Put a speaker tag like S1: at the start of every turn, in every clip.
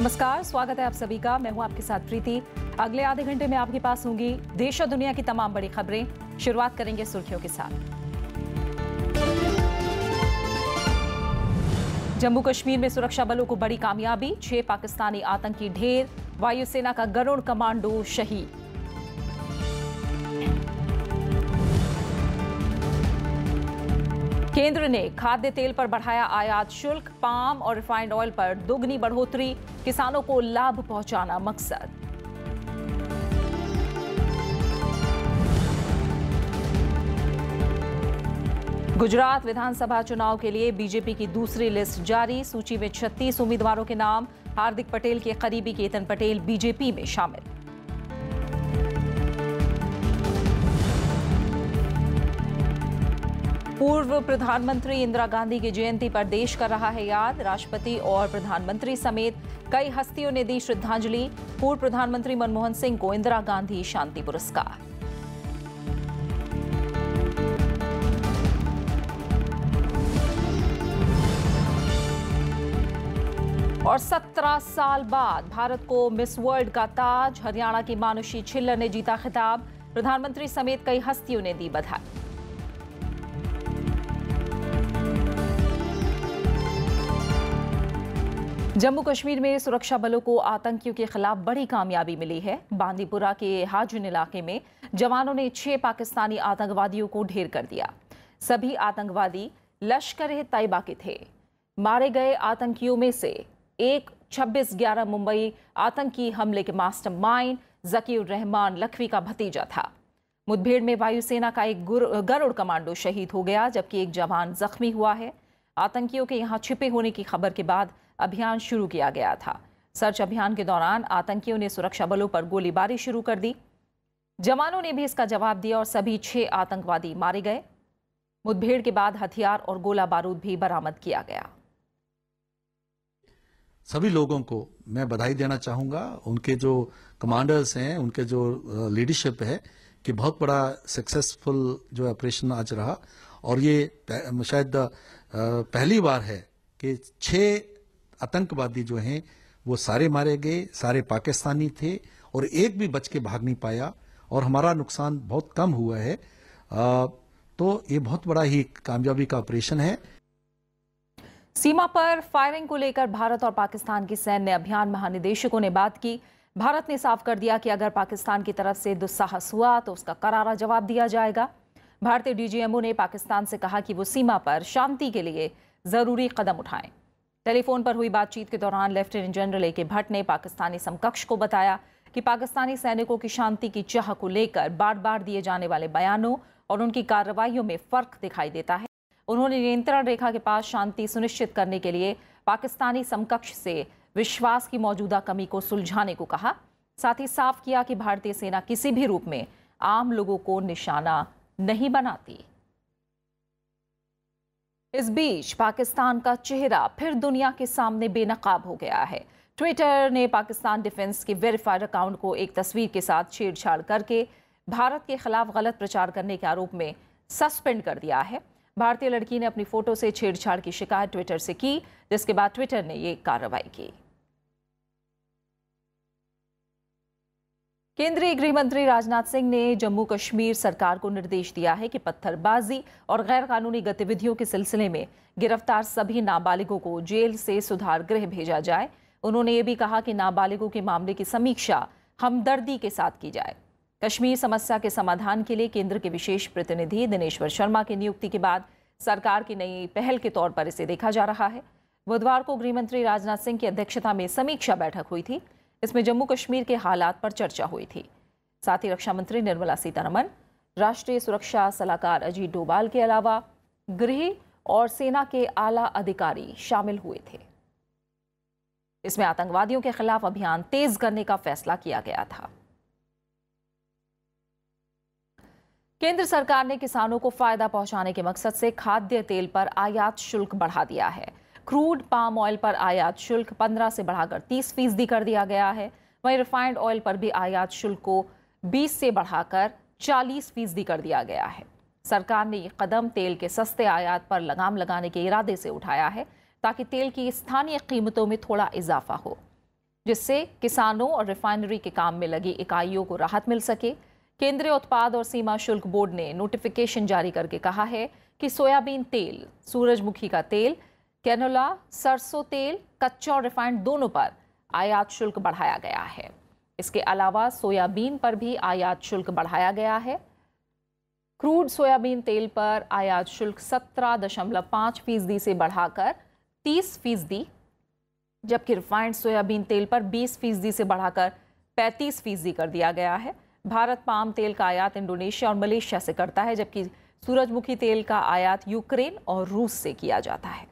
S1: नमस्कार, स्वागत है आप सभी का। मैं हूं आपके साथ प्रीति। अगले आधे घंटे में आपके पास होंगी देश और दुनिया की तमाम बड़ी खबरें। शुरुआत करेंगे सुर्खियों के साथ। जम्मू कश्मीर में सुरक्षा बलों को बड़ी कामयाबी, 6 पाकिस्तानी आतंकी ढेर, वायुसेना का गरुड़ कमांडो शहीद। केंद्र ने खाद्य तेल पर बढ़ाया आयात शुल्क, पाम और रिफाइंड ऑयल पर दोगुनी बढ़ोतरी, किसानों को लाभ पहुंचाना मकसद। गुजरात विधानसभा चुनाव के लिए बीजेपी की दूसरी लिस्ट जारी, सूची में 36 उम्मीदवारों के नाम। हार्दिक पटेल के करीबी केतन पटेल बीजेपी में शामिल। पूर्व प्रधानमंत्री इंदिरा गांधी की जयंती पर देश कर रहा है याद, राष्ट्रपति और प्रधानमंत्री समेत कई हस्तियों ने दी श्रद्धांजलि। पूर्व प्रधानमंत्री मनमोहन सिंह को इंदिरा गांधी शांति पुरस्कार। और 17 साल बाद भारत को मिस वर्ल्ड का ताज, हरियाणा की मानुषी छिल्लर ने जीता खिताब। प्रधानमंत्री समेत कई हस्तियों ने दी बधाई। जम्मू कश्मीर में सुरक्षा बलों को आतंकियों के खिलाफ बड़ी कामयाबी मिली है। बांदीपुरा के हाजुन इलाके में जवानों ने 6 पाकिस्तानी आतंकवादियों को ढेर कर दिया। सभी आतंकवादी लश्कर-ए-तैयबा के थे। मारे गए आतंकियों में से एक 26/11 मुंबई आतंकी हमले के मास्टरमाइंड जकीउर रहमान लखवी का भतीजा था। मुठभेड़ में वायुसेना का एक गरुड़ कमांडो शहीद हो गया, जबकि एक जवान जख्मी हुआ है। आतंकियों के यहां छिपे होने की खबर के बाद अभियान शुरू किया गया था। सर्च अभियान के दौरान आतंकियों ने सुरक्षा बलों पर गोलीबारी शुरू कर दी। जवानों ने भी इसका जवाब दिया और सभी 6 आतंकवादी मारे गए। मुठभेड़ के बाद हथियार और गोला बारूद भी बरामद किया गया।
S2: सभी लोगों को मैं बधाई देना चाहूंगा। उनके जो कमांडर्स हैं, उनके जो लीडरशिप है कि बहुत बड़ा सक्सेसफुल जो ऑपरेशन आज रहा। और ये शायद पहली बार है कि 6 आतंकवादी जो हैं वो सारे मारे गए, सारे पाकिस्तानी थे और एक भी बच के भाग नहीं पाया और हमारा नुकसान बहुत कम हुआ है। तो ये बहुत बड़ा ही कामयाबी का ऑपरेशन है।
S1: सीमा पर फायरिंग को लेकर भारत और पाकिस्तान की सैन्य अभियान महानिदेशकों ने बात की। भारत ने साफ कर दिया कि अगर पाकिस्तान की तरफ से दुस्साहस हुआ तो उसका करारा जवाब दिया जाएगा। भारतीय डीजीएमओ ने पाकिस्तान से कहा कि वो सीमा पर शांति के लिए जरूरी कदम उठाएं। टेलीफोन पर हुई बातचीत के दौरान लेफ्टिनेंट जनरल ए के भट्ट ने पाकिस्तानी समकक्ष को बताया कि पाकिस्तानी सैनिकों की शांति की चाह को लेकर बार बार दिए जाने वाले बयानों और उनकी कार्रवाइयों में फर्क दिखाई देता है। उन्होंने नियंत्रण रेखा के पास शांति सुनिश्चित करने के लिए पाकिस्तानी समकक्ष से विश्वास की मौजूदा कमी को सुलझाने को कहा। साथ ही साफ किया कि भारतीय सेना किसी भी रूप में आम लोगों को निशाना नहीं बनाती। इस बीच पाकिस्तान का चेहरा फिर दुनिया के सामने बेनकाब हो गया है। ट्विटर ने पाकिस्तान डिफेंस के वेरीफाइड अकाउंट को एक तस्वीर के साथ छेड़छाड़ करके भारत के खिलाफ गलत प्रचार करने के आरोप में सस्पेंड कर दिया है। भारतीय लड़की ने अपनी फोटो से छेड़छाड़ की शिकायत ट्विटर से की, जिसके बाद ट्विटर ने ये कार्रवाई की। केंद्रीय गृह मंत्री राजनाथ सिंह ने जम्मू कश्मीर सरकार को निर्देश दिया है कि पत्थरबाजी और गैर कानूनी गतिविधियों के सिलसिले में गिरफ्तार सभी नाबालिगों को जेल से सुधार गृह भेजा जाए। उन्होंने ये भी कहा कि नाबालिगों के मामले की समीक्षा हमदर्दी के साथ की जाए। कश्मीर समस्या के समाधान के लिए केंद्र के विशेष प्रतिनिधि दिनेश्वर शर्मा की नियुक्ति के बाद सरकार की नई पहल के तौर पर इसे देखा जा रहा है। बुधवार को गृह मंत्री राजनाथ सिंह की अध्यक्षता में समीक्षा बैठक हुई थी। इसमें जम्मू कश्मीर के हालात पर चर्चा हुई थी। साथ ही रक्षा मंत्री निर्मला सीतारमण, राष्ट्रीय सुरक्षा सलाहकार अजीत डोभाल के अलावा गृह और सेना के आला अधिकारी शामिल हुए थे। इसमें आतंकवादियों के खिलाफ अभियान तेज करने का फैसला किया गया था। केंद्र सरकार ने किसानों को फायदा पहुंचाने के मकसद से खाद्य तेल पर आयात शुल्क बढ़ा दिया है। क्रूड पाम ऑयल पर आयात शुल्क 15 से बढ़ाकर 30% कर दिया गया है। वहीं रिफाइंड ऑयल पर भी आयात शुल्क को 20 से बढ़ाकर 40% कर दिया गया है। सरकार ने ये कदम तेल के सस्ते आयात पर लगाम लगाने के इरादे से उठाया है ताकि तेल की स्थानीय कीमतों में थोड़ा इजाफा हो। जिससे किसानों और रिफाइनरी के काम में लगी इकाइयों को राहत मिल सके। केंद्रीय उत्पाद और सीमा शुल्क बोर्ड ने नोटिफिकेशन जारी करके कहा है कि सोयाबीन तेल, सूरजमुखी का तेल, कैनोला, सरसों तेल, कच्चा और रिफाइंड दोनों पर आयात शुल्क बढ़ाया गया है। इसके अलावा सोयाबीन पर भी आयात शुल्क बढ़ाया गया है। क्रूड सोयाबीन तेल पर आयात शुल्क 17.5% से बढ़ाकर 30%, जबकि रिफाइंड सोयाबीन तेल पर 20% से बढ़ाकर 35% कर दिया गया है। भारत पाम तेल का आयात इंडोनेशिया और मलेशिया से करता है, जबकि सूरजमुखी तेल का आयात यूक्रेन और रूस से किया जाता है।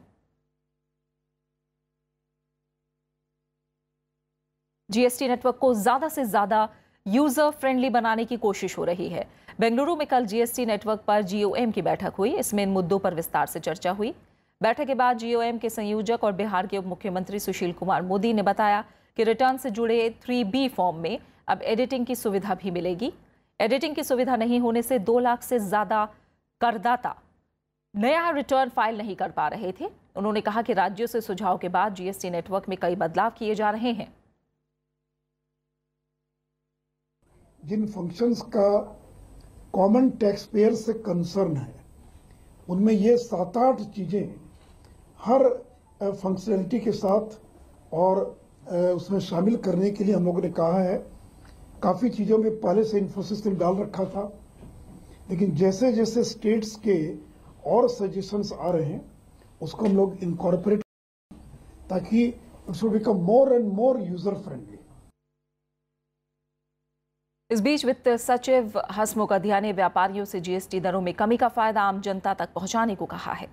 S1: जीएसटी नेटवर्क को ज्यादा से ज्यादा यूजर फ्रेंडली बनाने की कोशिश हो रही है। बेंगलुरु में कल जीएसटी नेटवर्क पर जीओएम की बैठक हुई। इसमें इन मुद्दों पर विस्तार से चर्चा हुई। बैठक के बाद जीओएम के संयोजक और बिहार के उप मुख्यमंत्री सुशील कुमार मोदी ने बताया कि रिटर्न से जुड़े 3B फॉर्म में अब एडिटिंग की सुविधा भी मिलेगी। एडिटिंग की सुविधा नहीं होने से 2 लाख से ज्यादा करदाता नया रिटर्न फाइल नहीं कर पा रहे थे। उन्होंने कहा कि राज्यों से सुझाव के बाद जीएसटी नेटवर्क में कई बदलाव किए जा रहे हैं।
S3: जिन फंक्शंस का कॉमन टैक्स पेयर से कंसर्न है, उनमें ये 7-8 चीजें हर फंक्शनैलिटी के साथ और उसमें शामिल करने के लिए हम लोगों ने कहा है। काफ़ी चीज़ों में पहले से इन्फोसिस्टम डाल रखा था, लेकिन जैसे जैसे स्टेट्स के और सजेशंस आ रहे हैं उसको हम लोग इनकॉर्पोरेट ताकि it should become more and more user friendly.
S1: इस बीच वित्त सचिव हसमुख अधिया ने व्यापारियों से जीएसटी दरों में कमी का फायदा आम जनता तक पहुंचाने को कहा है।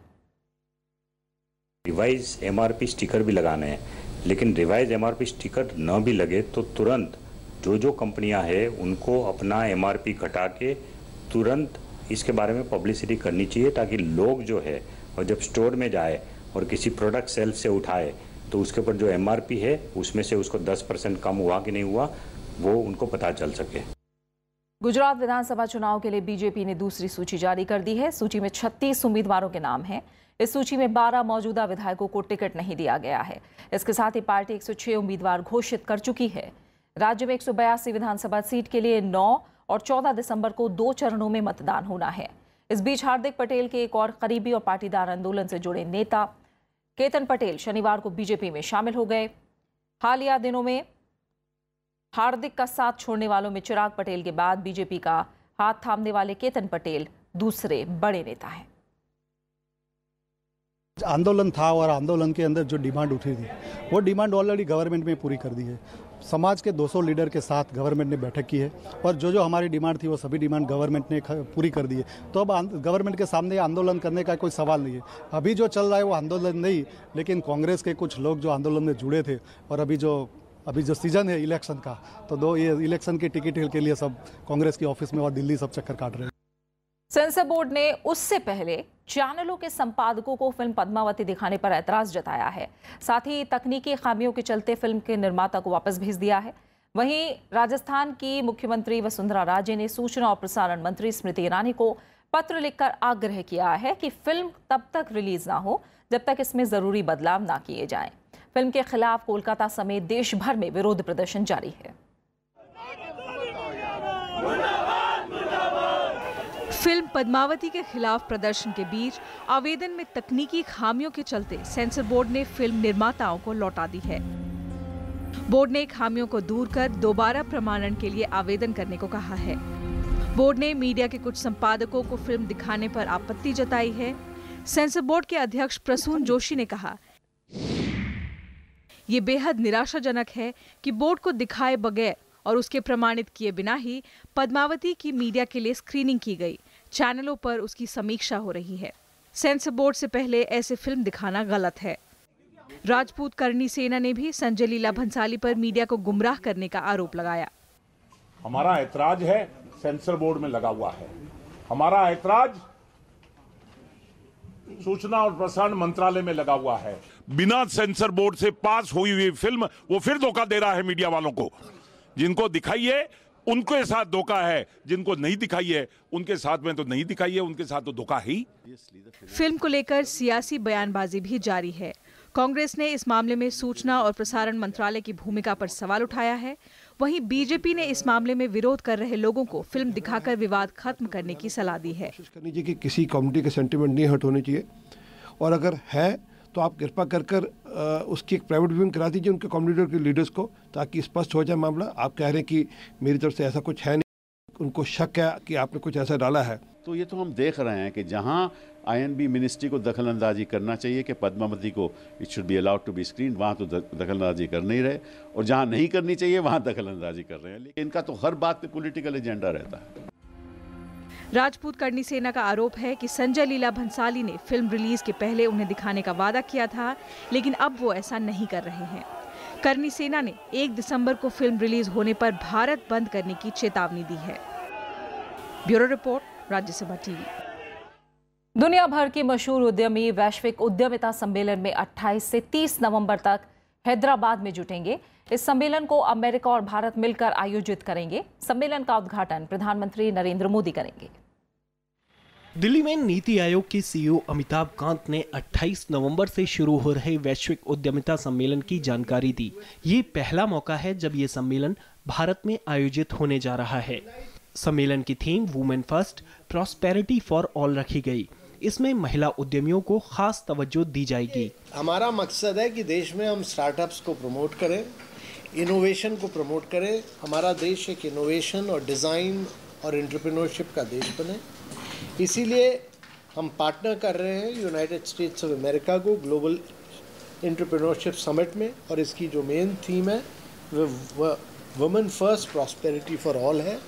S4: रिवाइज एमआरपी स्टिकर भी लगाने हैं, लेकिन रिवाइज एमआरपी स्टिकर न भी लगे तो तुरंत जो कंपनियां हैं उनको अपना एमआरपी घटा के तुरंत इसके बारे में पब्लिसिटी करनी चाहिए, ताकि लोग जो है और जब स्टोर में जाए और किसी प्रोडक्ट सेल्फ से उठाए तो उसके ऊपर जो एमआरपी है उसमें से उसको 10% कम हुआ कि नहीं हुआ वो उनको पता चल सके।
S1: गुजरात विधानसभा चुनाव के लिए बीजेपी ने दूसरी सूची जारी कर दी है। सूची में 36 उम्मीदवारों के नाम हैं। इस सूची में 12 मौजूदा विधायकों को टिकट नहीं दिया गया है। इसके साथ ही पार्टी 106 उम्मीदवार घोषित कर चुकी है। राज्य में 182 विधानसभा सीट के लिए 9 और 14 दिसंबर को 2 चरणों में मतदान होना है। इस बीच हार्दिक पटेल के एक और करीबी और पाटीदार आंदोलन से जुड़े नेता केतन पटेल शनिवार को बीजेपी में शामिल हो गए। हालिया दिनों में हार्दिक का साथ छोड़ने वालों में चिराग पटेल के बाद बीजेपी का हाथ थामने वाले केतन पटेल दूसरे बड़े नेता हैं।
S5: आंदोलन था और आंदोलन के अंदर जो डिमांड उठी थी वो डिमांड ऑलरेडी गवर्नमेंट में पूरी कर दी है। समाज के 200 लीडर के साथ गवर्नमेंट ने बैठक की है और जो हमारी डिमांड थी वो सभी डिमांड गवर्नमेंट ने पूरी कर दी है। तो अब गवर्नमेंट के सामने आंदोलन करने का कोई सवाल नहीं है। अभी जो चल रहा है वो आंदोलन नहीं, लेकिन कांग्रेस के कुछ लोग जो आंदोलन में जुड़े थे और अभी जो सीजन है इलेक्शन का, तो ये इलेक्शन की टिकट के लिए सब कांग्रेस के ऑफिस में और दिल्ली सब चक्कर काट रहे हैं।
S1: सेंसर बोर्ड ने उससे पहले चैनलों के संपादकों को फिल्म पद्मावती दिखाने पर ऐतराज जताया है। साथ ही तकनीकी खामियों के चलते फिल्म के निर्माता को वापस भेज दिया है। वहीं राजस्थान की मुख्यमंत्री वसुंधरा राजे ने सूचना और प्रसारण मंत्री स्मृति ईरानी को पत्र लिखकर आग्रह किया है कि फिल्म तब तक रिलीज ना हो जब तक इसमें जरूरी बदलाव ना किए जाएं। फिल्म के खिलाफ कोलकाता समेत देश भर में विरोध प्रदर्शन जारी है।
S6: फिल्म पद्मावती के खिलाफ प्रदर्शन के बीच आवेदन में तकनीकी खामियों के चलते सेंसर बोर्ड ने फिल्म निर्माताओं को लौटा दी है। बोर्ड ने खामियों को दूर कर दोबारा प्रमाणन के लिए आवेदन करने को कहा है। बोर्ड ने मीडिया के कुछ संपादकों को फिल्म दिखाने पर आपत्ति जताई है। सेंसर बोर्ड के अध्यक्ष प्रसून जोशी ने कहा, ये बेहद निराशाजनक है कि बोर्ड को दिखाए बगैर और उसके प्रमाणित किए बिना ही पद्मावती की मीडिया के लिए स्क्रीनिंग की गई। चैनलों पर उसकी समीक्षा हो रही है। सेंसर बोर्ड से पहले ऐसे फिल्म दिखाना गलत है। राजपूत करणी सेना ने भी संजय लीला भंसाली पर मीडिया को गुमराह करने का आरोप लगाया।
S7: हमारा ऐतराज है सेंसर बोर्ड में लगा हुआ है। हमारा ऐतराज सूचना और प्रसारण मंत्रालय में लगा हुआ है। बिना सेंसर बोर्ड से पास हुई हुई फिल्म वो फिर धोखा दे रहा है मीडिया वालों को। जिनको दिखाई है उनके साथ धोखा है, जिनको नहीं दिखाई है उनके साथ में तो नहीं दिखाई है, उनके साथ तो धोखा ही।
S6: फिल्म को लेकर सियासी बयानबाजी भी जारी है। कांग्रेस ने इस मामले में सूचना और प्रसारण मंत्रालय की भूमिका पर सवाल उठाया है। वहीं बीजेपी ने इस मामले में विरोध कर रहे लोगों को फिल्म दिखाकर विवाद खत्म करने की सलाह दी है।
S8: कोशिश करनी चाहिए कि किसी कम्युनिटी के सेंटिमेंट नहीं हर्ट होने चाहिए, और अगर है तो आप कृपा कर उसकी एक प्राइवेट व्यूइंग करा दीजिए उनके कम्युनिटी के लीडर्स को, ताकि स्पष्ट हो जाए मामला। आप कह रहे हैं कि मेरी तरफ से ऐसा कुछ है नहीं, उनको शक है कि आपने कुछ ऐसा डाला है।
S9: तो ये तो हम देख रहे हैं कि जहां आईएनबी मिनिस्ट्री को दखलंदाजी करना चाहिए कि पद्मावती को it should be allowed to be screen, वहां तो दखलंदाजी कर नहीं रहे, और जहां नहीं करनी चाहिए वहां दखलंदाजी कर रहे हैं। लेकिन इनका तो हर बात पे पॉलिटिकल एजेंडा रहता है।
S6: राजपूत करनी सेना का आरोप है कि संजय लीला भंसाली ने फिल्म रिलीज के पहले उन्हें दिखाने का वादा किया था, लेकिन अब वो ऐसा नहीं कर रहे हैं। करनी सेना ने 1 दिसंबर को फिल्म रिलीज होने पर भारत बंद करने की चेतावनी दी है। Bureau report, Rajya Sabha TV.
S1: दुनिया भर के मशहूर उद्यमी वैश्विक उद्यमिता सम्मेलन में 28 से 30 नवंबर तक हैदराबाद में जुटेंगे। इस सम्मेलन को अमेरिका और भारत मिलकर आयोजित करेंगे। सम्मेलन का उद्घाटन प्रधानमंत्री नरेंद्र मोदी करेंगे।
S10: दिल्ली में नीति आयोग के सीईओ अमिताभ कांत ने 28 नवंबर से शुरू हो रहे वैश्विक उद्यमिता सम्मेलन की जानकारी दी। ये पहला मौका है जब ये सम्मेलन भारत में आयोजित होने जा रहा है। सम्मेलन की theme women first, prosperity for all रखी गई। इसमें महिला उद्यमियों को खास तवज्जो दी जाएगी।
S11: हमारा मकसद है कि देश में हम स्टार्टअप्स को प्रमोट करें, इनोवेशन को प्रमोट करें। हमारा देश एक इनोवेशन और डिज़ाइन और एंटरप्रेन्योरशिप का देश बने। इसीलिए हम पार्टनर कर रहे हैं यूनाइटेड स्टेट्स ऑफ अमेरिका को ग्लोबल एंटरप्रेन्योरशिप समिट में, और इसकी जो मेन थीम है वो women first prosperity for all है।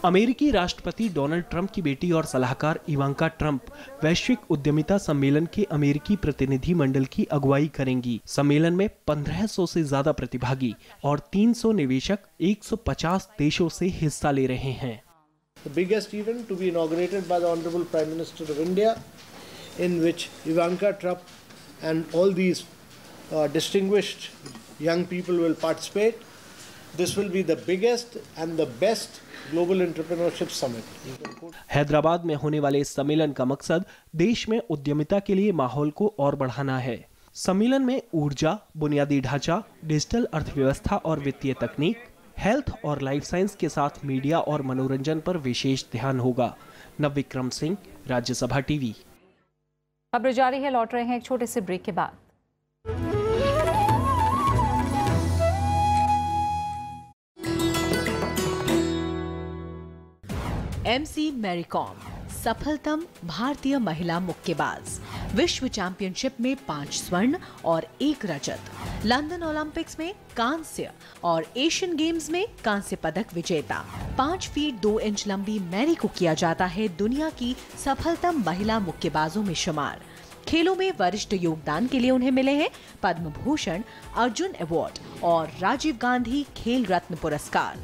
S10: अमेरिकी राष्ट्रपति डोनाल्ड ट्रंप की बेटी और सलाहकार इवांका ट्रंप वैश्विक उद्यमिता सम्मेलन के अमेरिकी प्रतिनिधि मंडल की अगुवाई करेंगी। सम्मेलन में 1500 से ज्यादा प्रतिभागी और 300 निवेशक 150 देशों से हिस्सा ले रहे हैं।
S11: The biggest event to be inaugurated by the Honorable Prime Minister of India, in which Ivanka Trump and all these distinguished young people will participate. This will be the biggest and the best global entrepreneurship summit.
S10: Hyderabad में होने वाले इस सम्मेलन का मकसद देश में उद्यमिता के लिए माहौल को और बढ़ाना है। सम्मेलन में ऊर्जा, बुनियादी ढांचा, डिजिटल अर्थव्यवस्था और वित्तीय तकनीक, हेल्थ और लाइफ साइंस के साथ मीडिया और मनोरंजन पर विशेष ध्यान होगा। नवविक्रम सिंह, राज्यसभा टीवी।
S1: खबर जारी है, लौट रहे हैं एक छोटे से ब्रेक के बाद।
S12: एमसी मैरी कॉम सफलतम भारतीय महिला मुक्केबाज, विश्व चैंपियनशिप में 5 स्वर्ण और 1 रजत, लंदन ओलंपिक्स में कांस्य और एशियन गेम्स में कांस्य पदक विजेता। 5 फीट 2 इंच लंबी मैरी को किया जाता है दुनिया की सफलतम महिला मुक्केबाजों में शुमार। खेलों में वरिष्ठ योगदान के लिए उन्हें मिले हैं पद्म भूषण, अर्जुन अवार्ड और राजीव गांधी खेल रत्न पुरस्कार।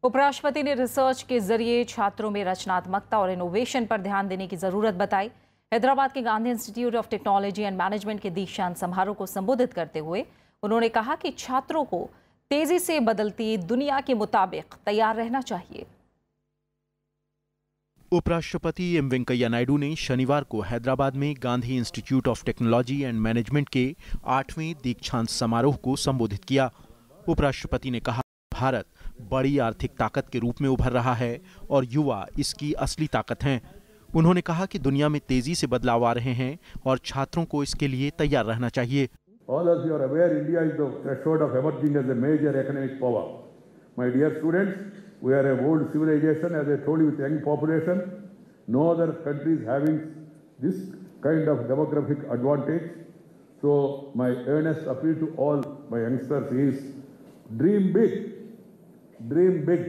S1: उपराष्ट्रपति ने रिसर्च के जरिए छात्रों में रचनात्मकता और इनोवेशन पर ध्यान देने की जरूरत बताई। हैदराबाद के Gandhi institute of technology and management के दीक्षांत समारोह को संबोधित करते हुए उन्होंने कहा कि छात्रों को तेजी से बदलती दुनिया के मुताबिक तैयार रहना चाहिए।
S13: उपराष्ट्रपति एम वेंकैया नायडू ने शनिवार को हैदराबाद में Gandhi institute of technology and management के 8वें दीक्षांत समारोह को संबोधित किया। उपराष्ट्रपति ने कहा, भारत बड़ी आर्थिक ताकत के रूप में उभर रहा है और युवा इसकी असली ताकत हैं। उन्होंने कहा कि दुनिया में तेजी से बदलाव आ रहे हैं और छात्रों को इसके लिए तैयार रहना चाहिए।
S14: All as you are aware, India is the threshold of emerging as a major economic power. My dear students, we are a world civilization, as I told you, with young population. No other country is having this kind of demographic advantage. So my earnest appeal to all my youngsters is dream big. Dream big.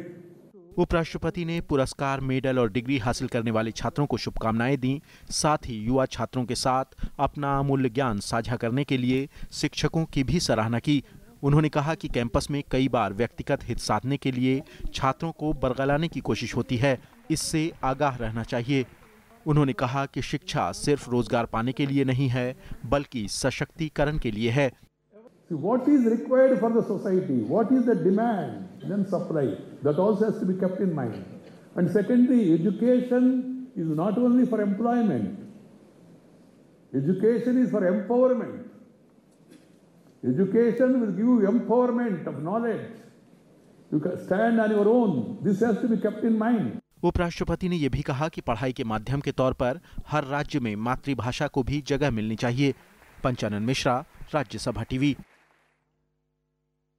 S13: उपराष्ट्रपति ने पुरस्कार, medal और degree हासिल करने वाले छात्रों को शुभकामनाएं दी। साथ ही युवा छात्रों के साथ अपना अमूल्य ज्ञान साझा करने के लिए शिक्षकों की भी सराहना की। उन्होंने कहा कि कैंपस में कई बार व्यक्तिगत हित साधने के लिए छात्रों को बरगलाने की कोशिश होती है, इससे आगाह रहना चाहिए। उन्होंने कहा कि शिक्षा सिर्फ रोजगार पाने के लिए नहीं है, बल्कि सशक्तिकरण के लिए है।
S14: See, what is required for the society? What is the demand? Then supply. That also has to be kept in mind. And secondly, education is not only for employment. Education is for empowerment. Education will give you empowerment of knowledge. You can stand on your own. This has to be kept in mind.
S13: उपराष्ट्रपति ने यह भी कहा कि पढ़ाई के माध्यम के तौर पर हर राज्य में मातृभाषा को भी जगह मिलनी चाहिए। पंचानन मिश्रा, राज्यसभा टीवी।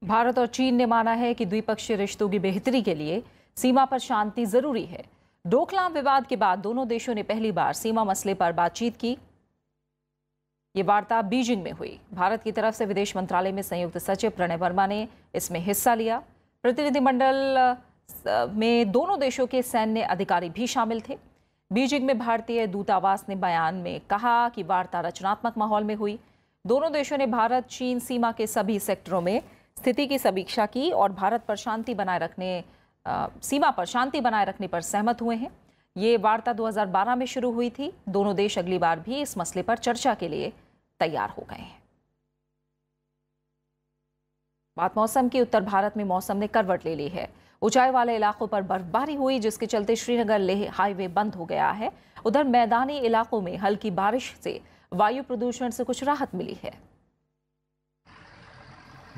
S1: भारत और चीन ने माना है कि द्विपक्षीय रिश्तों की बेहतरी के लिए सीमा पर शांति जरूरी है। डोकलाम विवाद के बाद दोनों देशों ने पहली बार सीमा मसले पर बातचीत की। ये वार्ता बीजिंग में हुई। भारत की तरफ से विदेश मंत्रालय में संयुक्त सचिव प्रणय वर्मा ने इसमें हिस्सा लिया। प्रतिनिधिमंडल में दोनों देशों के सैन्य अधिकारी भी शामिल थे। बीजिंग में भारतीय दूतावास ने बयान में कहा कि वार्ता रचनात्मक माहौल में हुई। दोनों देशों ने भारत चीन सीमा के सभी सेक्टरों में स्थिति की समीक्षा की और भारत पर सीमा पर शांति बनाए रखने पर सहमत हुए हैं। ये वार्ता 2012 में शुरू हुई थी। दोनों देश अगली बार भी इस मसले पर चर्चा के लिए तैयार हो गए हैं। बात मौसम की। उत्तर भारत में मौसम ने करवट ले ली है। ऊंचाई वाले इलाकों पर बर्फबारी हुई, जिसके चलते श्रीनगर लेह हाईवे बंद हो गया है। उधर मैदानी इलाकों में हल्की बारिश से वायु प्रदूषण से कुछ राहत मिली है।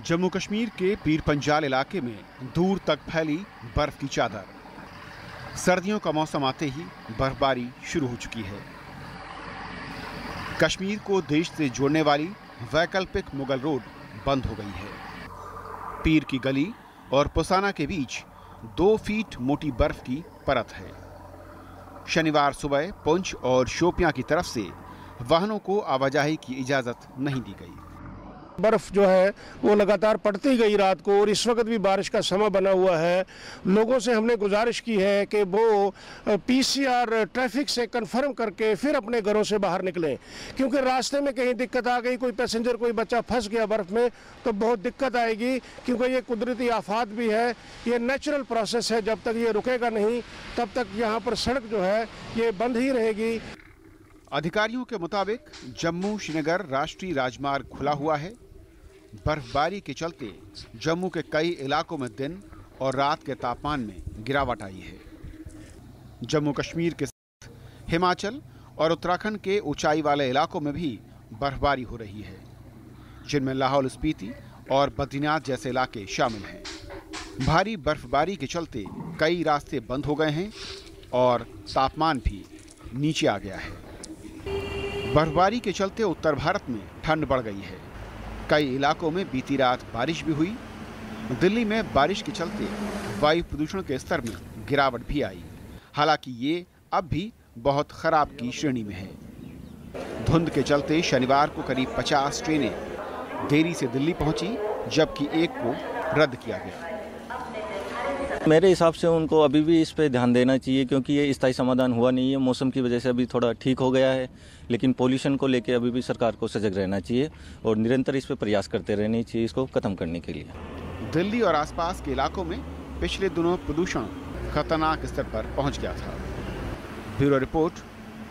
S15: जम्मू कश्मीर के पीर पंजाल इलाके में दूर तक फैली बर्फ की चादर। सर्दियों का मौसम आते ही बर्फबारी शुरू हो चुकी है। कश्मीर को देश से जोड़ने वाली वैकल्पिक मुगल रोड बंद हो गई है। पीर की गली और पुसाना के बीच 2 फीट मोटी बर्फ की परत है। शनिवार सुबह पुंछ और शोपियां की तरफ से वाहनों को आवाजाही की इजाजत नहीं दी गई।
S16: बर्फ जो है वो लगातार पड़ती गई रात को, और इस वक्त भी बारिश का समय बना हुआ है। लोगों से हमने गुजारिश की है कि वो पीसीआर ट्रैफिक से कंफर्म करके फिर अपने घरों से बाहर निकलें, क्योंकि रास्ते में कहीं दिक्कत आ गई, कोई पैसेंजर कोई बच्चा फंस गया बर्फ में, तो बहुत दिक्कत आएगी। क्योंकि ये कुदरती आफात भी है, ये नेचुरल प्रोसेस है। जब तक ये रुकेगा नहीं तब तक यहाँ पर सड़क जो है ये बंद ही रहेगी।
S15: अधिकारियों के मुताबिक जम्मू श्रीनगर राष्ट्रीय राजमार्ग खुला हुआ है। बर्फबारी के चलते जम्मू के कई इलाकों में दिन और रात के तापमान में गिरावट आई है। जम्मू कश्मीर के साथ हिमाचल और उत्तराखंड के ऊंचाई वाले इलाकों में भी बर्फबारी हो रही है, जिनमें लाहौल स्पीति और बद्रीनाथ जैसे इलाके शामिल हैं। भारी बर्फबारी के चलते कई रास्ते बंद हो गए हैं और तापमान भी नीचे आ गया है। बर्फबारी के चलते उत्तर भारत में ठंड बढ़ गई है। कई इलाकों में बीती रात बारिश भी हुई। दिल्ली में बारिश के चलते वायु प्रदूषण के स्तर में गिरावट भी आई। हालांकि ये अब भी बहुत खराब की श्रेणी में है। धुंध के चलते शनिवार को करीब 50 ट्रेनें देरी से दिल्ली पहुंची, जबकि एक को रद्द किया गया।
S17: मेरे हिसाब से उनको अभी भी इस पे ध्यान देना चाहिए, क्योंकि ये स्थायी समाधान हुआ नहीं है। मौसम की वजह से अभी थोड़ा ठीक हो गया है, लेकिन पोल्यूशन को लेके अभी भी सरकार को सजग रहना चाहिए और निरंतर इस पे प्रयास करते रहने चाहिए इसको खत्म करने के लिए।
S15: दिल्ली और आसपास के इलाकों में पिछले दिनों प्रदूषण खतरनाक स्तर पर पहुंच गया था। Bureau report,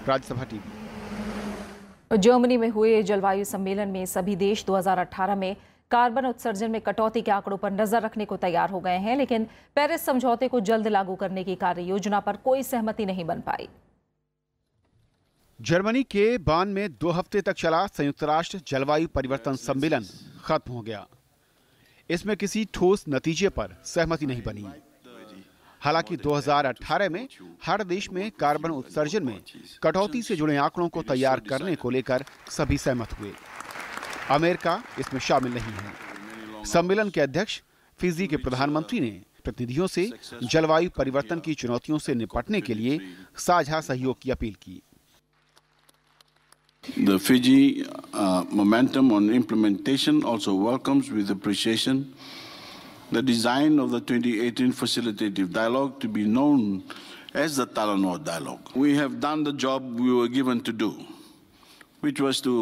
S15: Rajya Sabha TV.
S1: Germany में हुए जलवायु सम्मेलन में सभी देश 2018 में कार्बन उत्सर्जन में कटौती के आंकड़ों पर नजर रखने को तैयार हो गए हैं, लेकिन पेरिस समझौते को जल्द लागू करने की कार्य योजना पर कोई सहमति नहीं बन पाई।
S15: जर्मनी के बार्न में 2 हफ्ते तक चला संयुक्त राष्ट्र जलवायु परिवर्तन सम्मेलन खत्म हो गया। इसमें किसी ठोस नतीजे पर सहमति नहीं बनी। हालांकि 2018 में हर देश में कार्बन उत्सर्जन में कटौती से जुड़े आंकड़ों को तैयार करने को लेकर सभी सहमत हुए। अमेरिका इसमें शामिल नहीं है। सम्मेलन के अध्यक्ष फिजी के प्रधानमंत्री ने प्रतिनिधियों से जलवायु परिवर्तन की चुनौतियों से निपटने के लिए साझा सहयोग की अपील की।
S18: The Fiji momentum on implementation also welcomes with appreciation the design of the 2018 facilitative dialogue to be known as the Talanoa Dialogue. We have done the job we were given to do, which was to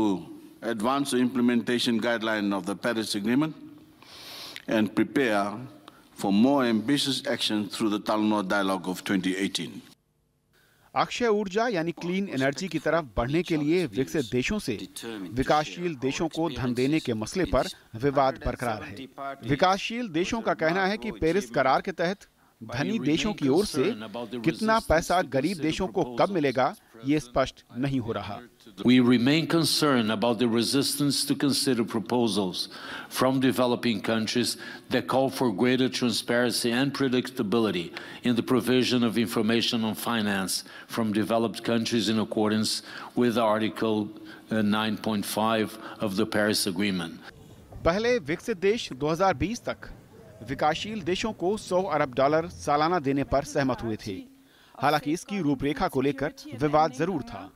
S18: advance the implementation guideline of the Paris Agreement and prepare for more ambitious action through the Talanoa Dialogue of 2018.
S15: Akshay ऊर्जा यानी clean energy की तरफ बढ़ने के लिए विकसित देशों से विकासशील देशों को धन देने के मसले पर विवाद बरकरार है। विकासशील देशों का कहना है कि पेरिस करार के तहत धनी देशों की ओर से कितना पैसा गरीब देशों को कब मिलेगा ये स्पष्ट नहीं हो रहा।
S19: We remain concerned about the resistance to consider proposals from developing countries that call for greater transparency and predictability in the provision of information on finance from developed countries in accordance with Article 9.5 of the Paris Agreement.
S15: पहले विकसित देश 2020 तक विकासशील देशों को $100 अरब सालाना देने पर सहमत हुए थे। हालांकि इसकी रूपरेखा को लेकर विवाद जरूर था।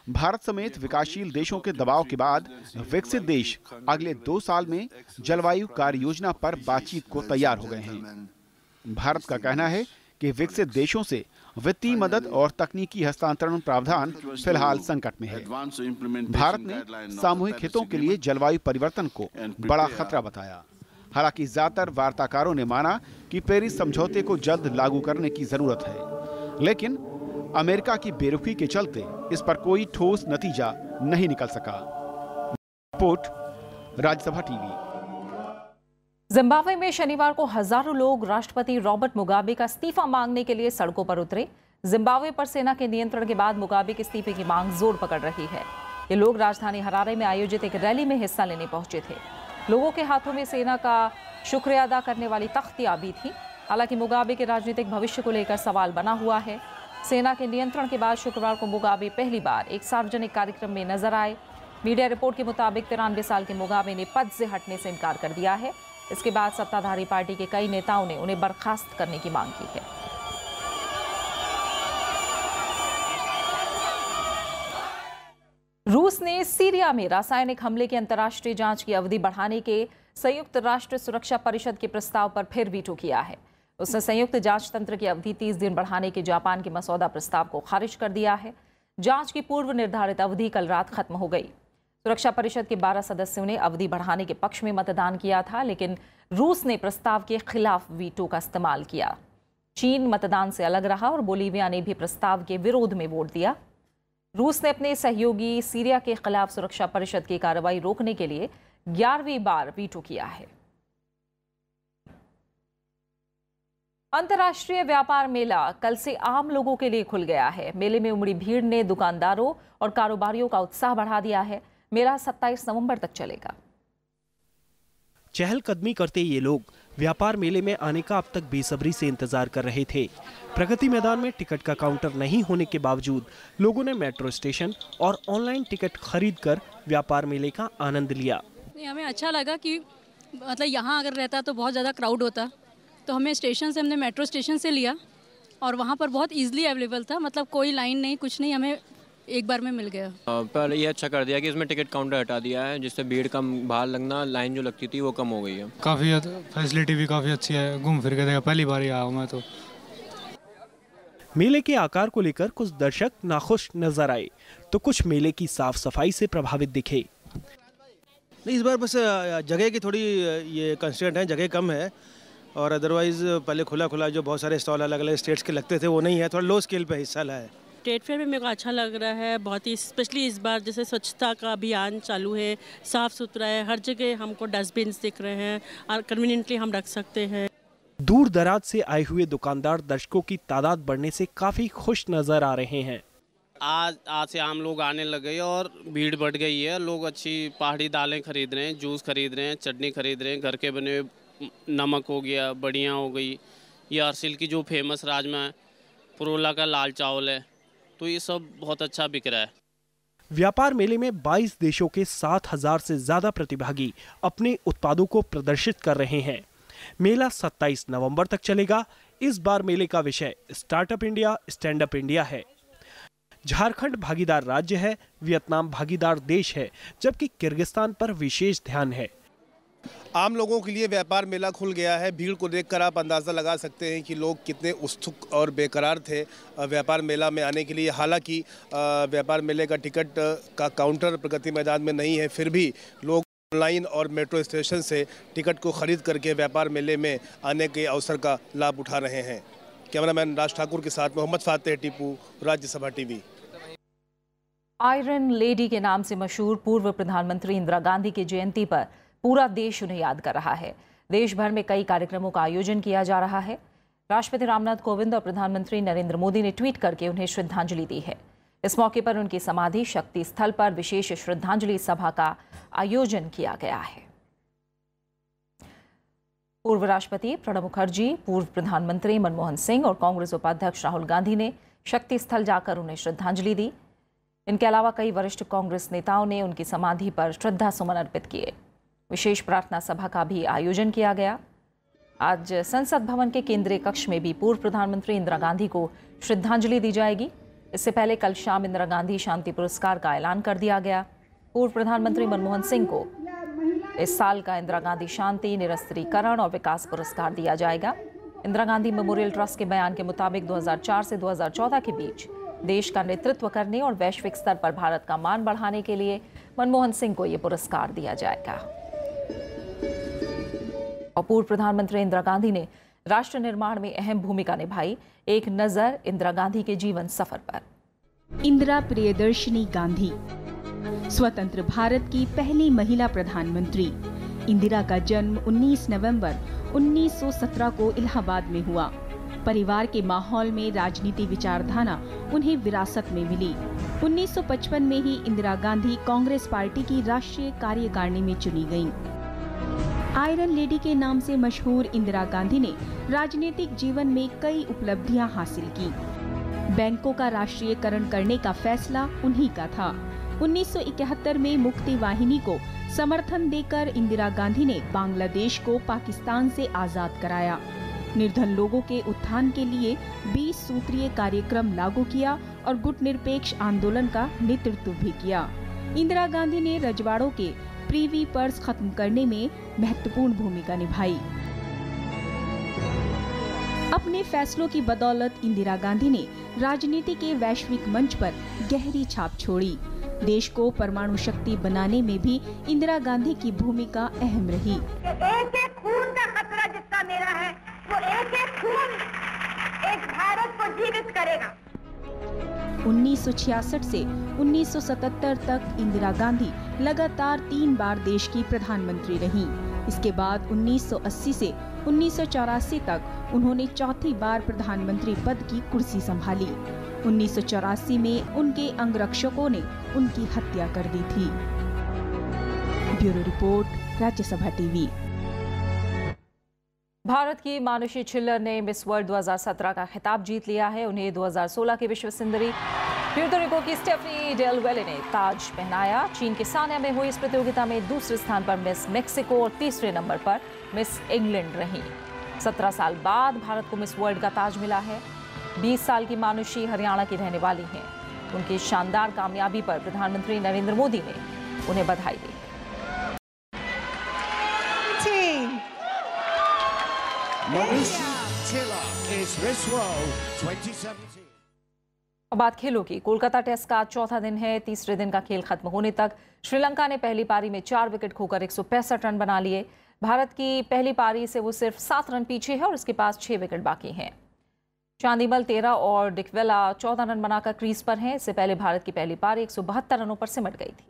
S15: भारत समेत विकासशील देशों के दबाव के बाद विकसित देश अगले 2 साल में जलवायु कार्य योजना पर बातचीत को तैयार हो गए हैं। भारत का कहना है कि विकसित देशों से वित्तीय मदद और तकनीकी हस्तांतरण प्रावधान फिलहाल संकट में है। भारत ने सामूहिक हितों के लिए जलवायु परिवर्तन को बड़ा खतरा बताया। हालांकि ज्यादातर वार्ताकारों ने माना कि पेरिस समझौते को जल्द लागू करने की जरूरत है, लेकिन अमेरिका की बेरुखी के चलते इस पर कोई ठोस नतीजा नहीं निकल सका। Report, Rajya Sabha TV.
S1: जिम्बाब्वे में शनिवार को हजारों लोग राष्ट्रपति रॉबर्ट मुगाबे का इस्तीफा मांगने के लिए सड़कों पर उतरे। जिम्बाब्वे पर सेना के नियंत्रण के बाद मुगाबे के इस्तीफे की मांग जोर पकड़ रही है। ये लोग राजधानी हरारे में आयोजित एक रैली में हिस्सा लेने पहुंचे थे। लोगों के हाथों में सेना का शुक्रिया अदा करने वाली तख्तियां भी थी। हालांकि मुगाबे के राजनीतिक भविष्य को लेकर सवाल बना हुआ है। सेना के नियंत्रण के बाद शुक्रवार को मुगाबे पहली बार एक सार्वजनिक कार्यक्रम में नजर आए। मीडिया रिपोर्ट के मुताबिक 93 साल के मुगाबे ने पद से हटने से इनकार कर दिया है। इसके बाद सत्ताधारी पार्टी के कई नेताओं ने उन्हें बर्खास्त करने की मांग की है। रूस ने सीरिया में रासायनिक हमले के अंतर्राष्ट्रीय जांच की अवधि बढ़ाने के संयुक्त राष्ट्र सुरक्षा परिषद के प्रस्ताव पर फिर वीटो किया है। उसने संयुक्त जांच तंत्र की अवधि 30 दिन बढ़ाने के जापान के मसौदा प्रस्ताव को खारिज कर दिया है। जांच की पूर्व निर्धारित अवधि कल रात खत्म हो गई। सुरक्षा परिषद के 12 सदस्यों ने अवधि बढ़ाने के पक्ष में मतदान किया था, लेकिन रूस ने प्रस्ताव के खिलाफ वीटो का इस्तेमाल किया। चीन मतदान से अलग रहा और बोलीविया ने भी प्रस्ताव के विरोध में वोट दिया। रूस ने अपने सहयोगी सीरिया के खिलाफ सुरक्षा परिषद की कार्रवाई रोकने के लिए 11वीं बार वीटो किया है। अंतर्राष्ट्रीय व्यापार मेला कल से आम लोगों के लिए खुल गया है। मेले में उमड़ी भीड़ ने दुकानदारों और कारोबारियों का उत्साह बढ़ा दिया है। मेला 27 नवंबर तक चलेगा।
S10: चहलकदमी करते ये लोग व्यापार मेले में आने का अब तक बेसब्री से इंतजार कर रहे थे। प्रगति मैदान में टिकट का काउंटर नहीं होने के बावजूद लोगों ने मेट्रो स्टेशन और ऑनलाइन टिकट खरीदकर व्यापार मेले का आनंद लिया।
S20: हमें अच्छा लगा कि मतलब यहाँ अगर रहता तो बहुत ज़्यादा क्राउड होता, तो हमें स्टेशन से हमने मेट्रो स्टेशन से लिया और वहाँ पर बहुत ईजिली अवेलेबल था। मतलब कोई लाइन नहीं, कुछ नहीं, हमें एक बार में मिल गया।
S21: पर ये अच्छा कर दिया कि इसमें टिकट काउंटर हटा दिया है, जिससे भीड़ कम, बाहर लगना, लाइन जो लगती थी वो कम हो गई है।
S22: काफ़ी फैसिलिटी भी काफ़ी अच्छी है, घूम फिर के देखा, पहली बार ही आया हूँ मैं तो।
S10: मेले के आकार को लेकर कुछ दर्शक नाखुश नजर आए तो कुछ मेले की साफ सफाई से प्रभावित दिखे।
S23: इस बार बस जगह की थोड़ी ये कंस्ट्रेंट है, जगह कम है, और अदरवाइज पहले खुला जो बहुत सारे स्टॉल अलग अलग स्टेट्स के लगते थे वो नहीं है, थोड़ा लो स्केल पे हिस्सा है।
S24: स्टेट फेयर में मेरे को अच्छा लग रहा है बहुत ही, स्पेशली इस बार जैसे स्वच्छता का अभियान चालू है, साफ सुथरा है, हर जगह हमको डस्टबिन दिख रहे हैं और कन्वीनियंटली हम रख सकते हैं।
S10: दूर दराज से आए हुए दुकानदार दर्शकों की तादाद बढ़ने से काफी खुश नजर आ रहे हैं।
S25: आज से आम लोग आने लगे और भीड़ बढ़ गई है। लोग अच्छी पहाड़ी दालें खरीद रहे हैं, जूस खरीद रहे हैं, चटनी खरीद रहे हैं, घर के बने नमक हो गया, बढ़िया हो गई, ये अर्सिल की जो फेमस राजमा है, पुरोला का लाल चावल है, तो ये सब बहुत अच्छा बिक रहा है।
S10: व्यापार मेले में 22 देशों के 7,000 से ज्यादा प्रतिभागी अपने उत्पादों को प्रदर्शित कर रहे हैं। मेला 27 नवंबर तक चलेगा। इस बार मेले का विषय startup India, stand up India है। झारखंड भागीदार राज्य है, वियतनाम भागीदार देश है, जबकि किर्गिस्तान पर विशेष ध्यान है।
S23: आम लोगों के लिए व्यापार मेला खुल गया है। भीड़ को देखकर आप अंदाज़ा लगा सकते हैं कि लोग कितने उत्सुक और बेकरार थे व्यापार मेला में आने के लिए। हालांकि व्यापार मेले का टिकट का काउंटर प्रगति मैदान में नहीं है, फिर भी लोग ऑनलाइन और मेट्रो स्टेशन से टिकट को खरीद करके व्यापार मेले में आने के अवसर का लाभ उठा रहे हैं। कैमरामैन राज ठाकुर के साथ Mohammad Fateh Tipu, Rajya Sabha TV.
S1: Iron lady के नाम से मशहूर पूर्व प्रधानमंत्री इंदिरा गांधी की जयंती पर पूरा देश उन्हें याद कर रहा है। देश भर में कई कार्यक्रमों का आयोजन किया जा रहा है। राष्ट्रपति रामनाथ कोविंद और प्रधानमंत्री नरेंद्र मोदी ने ट्वीट करके उन्हें श्रद्धांजलि दी है। इस मौके पर उनकी समाधि शक्ति स्थल पर विशेष श्रद्धांजलि सभा का आयोजन किया गया है। पूर्व राष्ट्रपति प्रणब मुखर्जी, पूर्व प्रधानमंत्री मनमोहन सिंह और कांग्रेस उपाध्यक्ष राहुल गांधी ने शक्ति स्थल जाकर उन्हें श्रद्धांजलि दी। इनके अलावा कई वरिष्ठ कांग्रेस नेताओं ने उनकी समाधि पर श्रद्धा सुमन अर्पित किए। विशेष प्रार्थना सभा का भी आयोजन किया गया। आज संसद भवन के केंद्रीय कक्ष में भी पूर्व प्रधानमंत्री इंदिरा गांधी को श्रद्धांजलि दी जाएगी। इससे पहले कल शाम इंदिरा गांधी शांति पुरस्कार का ऐलान कर दिया गया। पूर्व प्रधानमंत्री मनमोहन सिंह को इस साल का इंदिरा गांधी शांति, निरस्त्रीकरण और विकास पुरस्कार दिया जाएगा। इंदिरा गांधी मेमोरियल ट्रस्ट के बयान के मुताबिक 2004 से 2014 के बीच देश का नेतृत्व करने और वैश्विक स्तर पर भारत का मान बढ़ाने के लिए मनमोहन सिंह को यह पुरस्कार दिया जाएगा। और पूर्व प्रधानमंत्री इंदिरा गांधी ने राष्ट्र निर्माण में अहम भूमिका निभाई। एक नजर इंदिरा गांधी के जीवन सफर पर।
S2: इंदिरा प्रियदर्शिनी गांधी स्वतंत्र भारत की पहली महिला प्रधानमंत्री। इंदिरा का जन्म 19 नवंबर 1917 को इलाहाबाद में हुआ। परिवार के माहौल में राजनीति विचारधारा उन्हें विरासत में मिली। 1955 में ही इंदिरा गांधी कांग्रेस पार्टी की राष्ट्रीय कार्यकारिणी में चुनी गयीं। आयरन लेडी के नाम से मशहूर इंदिरा गांधी ने राजनीतिक जीवन में कई उपलब्धियां हासिल की। बैंकों का राष्ट्रीयकरण करने का फैसला उन्हीं का था। 1971 में मुक्ति वाहिनी को समर्थन देकर इंदिरा गांधी ने बांग्लादेश को पाकिस्तान से आजाद कराया। निर्धन लोगों के उत्थान के लिए 20 सूत्रीय कार्यक्रम लागू किया और गुटनिरपेक्ष आंदोलन का नेतृत्व भी किया। इंदिरा गांधी ने रजवाड़ों के प्रीवी पर्स खत्म करने में महत्वपूर्ण भूमिका निभाई। अपने फैसलों की बदौलत इंदिरा गांधी ने राजनीति के वैश्विक मंच पर गहरी छाप छोड़ी। देश को परमाणु शक्ति बनाने में भी इंदिरा गांधी की भूमिका अहम रही।
S3: एक एक खून का खतरा जितना मेरा है, वो एक एक खून एक भारत को जीवित करेगा।
S2: 1966 से 1977 तक इंदिरा गांधी लगातार 3 बार देश की प्रधानमंत्री रहीं। इसके बाद 1980 से 1984 तक उन्होंने चौथी बार प्रधानमंत्री पद की कुर्सी संभाली। 1984 में उनके अंगरक्षकों ने उनकी हत्या कर दी थी। Bureau report, Rajya Sabha TV.
S1: Bharat की मानुषी छिल्लर ने मिस वर्ल्ड 2017 का खिताब जीत लिया है। उन्हें 2016 की विश्व सुंदरी प्यूर्तो रिको की स्टेफनी डेल वेले ने ताज पहनाया। चीन के सान्या में हुई इस प्रतियोगिता में दूसरे स्थान पर मिस मेक्सिको और तीसरे नंबर पर मिस इंग्लैंड रही। 17 साल बाद भारत को मिस वर्ल्ड का ताज मिला है। 20 साल की मानुषी हरियाणा की रहने वाली हैं। उनकी शानदार कामयाबी पर प्रधानमंत्री नरेंद्र मोदी ने उन्हें बधाई दी। अब बात खेलों की। कोलकाता टेस्ट का चौथा दिन है। तीसरे दिन का खेल खत्म होने तक श्रीलंका ने पहली पारी में 4 विकेट खोकर 165 रन बना लिए। भारत की पहली पारी से वो सिर्फ 7 रन पीछे है और उसके पास 6 विकेट बाकी हैं। चांदीमल 13 और डिकवेला 14 रन बनाकर क्रीज पर हैं। इससे पहले भारत की पहली पारी 172 रनों पर सिमट गई थी।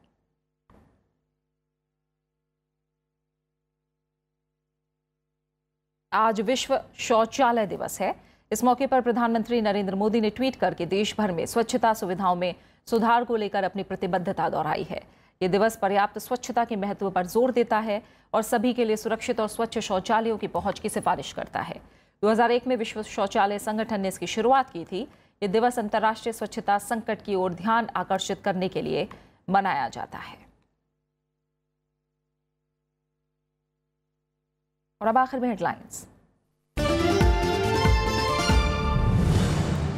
S1: आज विश्व शौचालय दिवस है। इस मौके पर प्रधानमंत्री नरेंद्र मोदी ने ट्वीट करके देश भर में स्वच्छता सुविधाओं में सुधार को लेकर अपनी प्रतिबद्धता दोहराई है। ये दिवस पर्याप्त स्वच्छता के महत्व पर जोर देता है और सभी के लिए सुरक्षित और स्वच्छ शौचालयों की पहुंच की सिफारिश करता है। 2001 में विश्व शौचालय संगठन ने इसकी शुरुआत की थी। ये दिवस अंतर्राष्ट्रीय स्वच्छता संकट की ओर ध्यान आकर्षित करने के लिए मनाया जाता है। और अब आखिर में हेडलाइंस।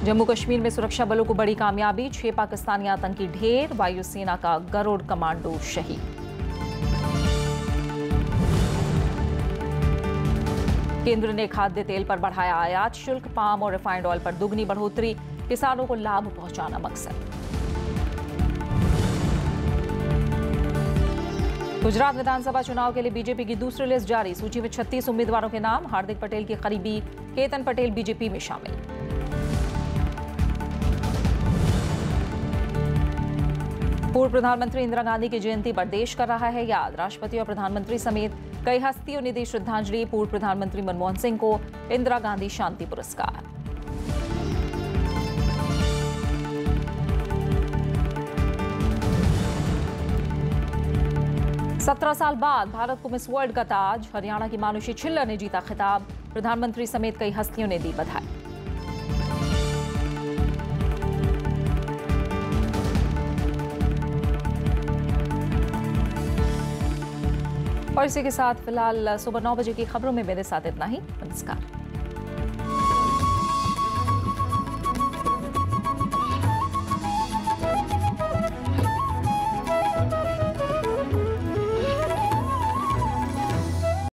S1: जम्मू कश्मीर में सुरक्षा बलों को बड़ी कामयाबी, 6 पाकिस्तानी आतंकी ढेर, वायुसेना का गरुड़ कमांडो शहीद। केंद्र ने खाद्य तेल पर बढ़ाया आयात शुल्क, पाम और रिफाइंड ऑयल पर दुगनी बढ़ोतरी, किसानों को लाभ पहुंचाना मकसद। गुजरात विधानसभा चुनाव के लिए बीजेपी की दूसरी लिस्ट जारी, सूची में 36 उम्मीदवारों के नाम। हार्दिक पटेल की करीबी केतन पटेल बीजेपी में शामिल। पूर्व प्रधानमंत्री इंदिरा गांधी की जयंती पर देश कर रहा है याद। राष्ट्रपति और प्रधानमंत्री समेत कई हस्तियों ने दी श्रद्धांजलि। पूर्व प्रधानमंत्री मनमोहन सिंह को इंदिरा गांधी शांति पुरस्कार। सत्रह साल बाद भारत को मिस वर्ल्ड का ताज। हरियाणा की मानुषी छिल्लर ने जीता खिताब। प्रधानमंत्री समेत कई हस्तियों ने दी बधाई। और इसी के साथ फिलहाल सुबह 9 बजे की खबरों में मेरे साथ इतना ही। नमस्कार।